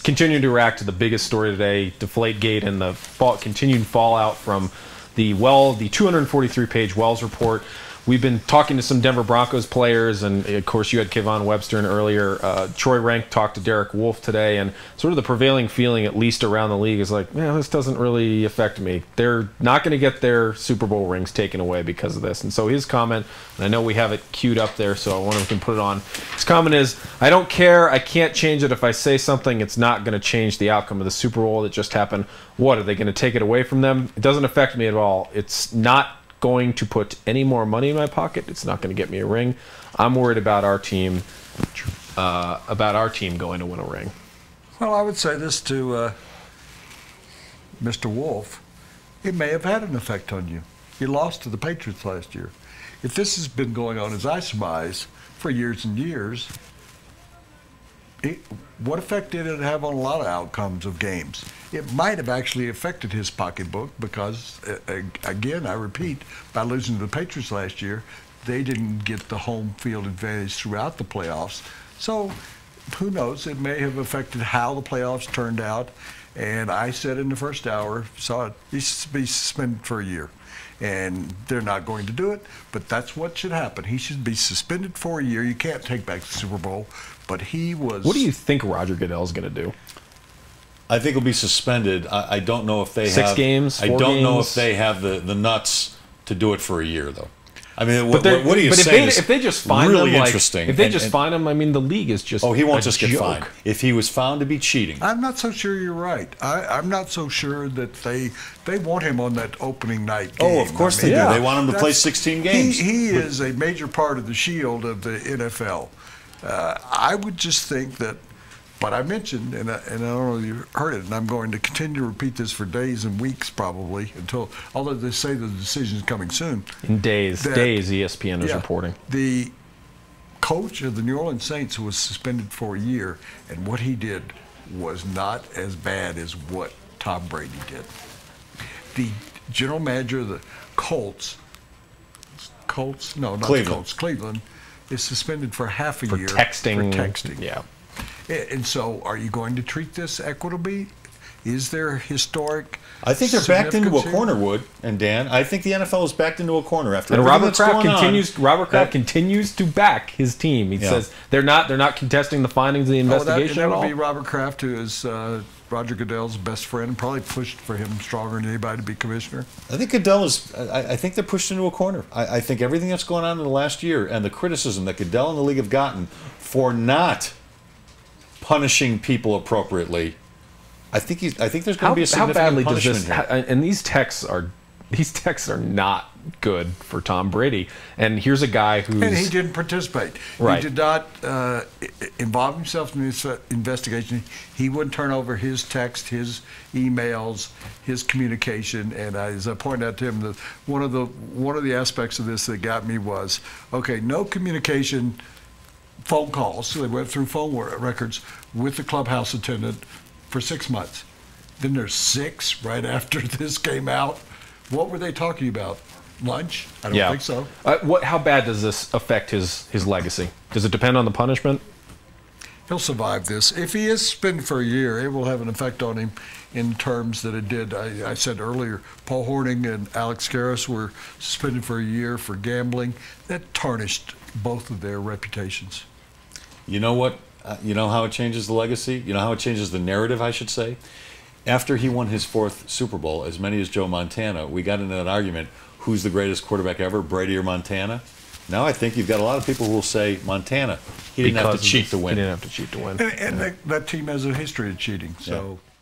continuing to react to the biggest story today, Deflategate, and the continued fallout from the 243-page Wells report. We've been talking to some Denver Broncos players, and of course you had Kayvon Webster in earlier. Troy Rank talked to Derek Wolfe today, and sort of the prevailing feeling, at least around the league, is like, yeah, this doesn't really affect me. They're not going to get their Super Bowl rings taken away because of this. And so his comment, and I know we have it queued up there, so I wonder if we can put it on. His comment is, I don't care. I can't change it. If I say something, it's not going to change the outcome of the Super Bowl that just happened. What, are they going to take it away from them? It doesn't affect me at all. It's not going to put any more money in my pocket. It's not going to get me a ring. I'm worried about our team going to win a ring. Well, I would say this to Mr. Wolfe. It may have had an effect on you. You lost to the Patriots last year. If this has been going on, as I surmise, for years and years, what effect did it have on a lot of outcomes of games? It might have actually affected his pocketbook because, again, I repeat, by losing to the Patriots last year, they didn't get the home field advantage throughout the playoffs. So who knows? It may have affected how the playoffs turned out. And I said in the first hour, he should be suspended for a year. And they're not going to do it, but that's what should happen. He should be suspended for a year. You can't take back the Super Bowl, but he was... What do you think Roger Goodell's going to do? I think he'll be suspended. I don't know if they have... 6 games, 4 I don't know games? if they have the nuts to do it for a year, though. I mean, what are you saying if they just find really them, interesting. If they just find him, I mean, the league is just... Oh, he won't just joke. get fined. If he was found to be cheating... I'm not so sure you're right. I'm not so sure that they want him on that opening night game. Oh, of course they do. They want him to play 16 games. He is a major part of the shield of the NFL. I would just think that... But I mentioned, and I don't know if you heard it, and I'm going to continue to repeat this for days and weeks probably although they say the decision is coming soon. In days, ESPN is reporting. The coach of the New Orleans Saints was suspended for a year, and what he did was not as bad as what Tom Brady did. The general manager of the Colts, no, not the Colts, Cleveland, is suspended for half a year for texting. Yeah. And so, are you going to treat this equitably? Is there historic? I think they're backed into a corner, Wood and Dan. I think the NFL is backed into a corner after. And Robert Kraft continues to back his team. He says they're not contesting the findings of the investigation that at all. would be Robert Kraft, who is Roger Goodell's best friend, and probably pushed for him stronger than anybody to be commissioner. I think Goodell is. I think they're pushed into a corner. I think everything that's going on in the last year and the criticism that Goodell and the league have gotten for not punishing people appropriately. I think there's going to be a significant punishment here. And these texts are not good for Tom Brady. And here's a guy who's... And he didn't participate. Right. He did not involve himself in this investigation. He wouldn't turn over his text, his emails, his communication. And as I pointed out to him, one of the aspects of this that got me was, okay, no communication, phone calls. So they went through phone records with the clubhouse attendant for 6 months. Then there's 6 right after this came out. What were they talking about? Lunch? I don't think so. How bad does this affect his legacy? Does it depend on the punishment? He'll survive this. If he is suspended for a year, it will have an effect on him in terms that it did. I said earlier, Paul Hornung and Alex Karras were suspended for a year for gambling. That tarnished both of their reputations. You know what? You know how it changes the legacy? You know how it changes the narrative, I should say? After he won his 4th Super Bowl, as many as Joe Montana, we got into that argument, who's the greatest quarterback ever, Brady or Montana? Now I think you've got a lot of people who will say Montana. He didn't have to cheat to win. He didn't have to cheat to win. And that team has a history of cheating. So. Yeah.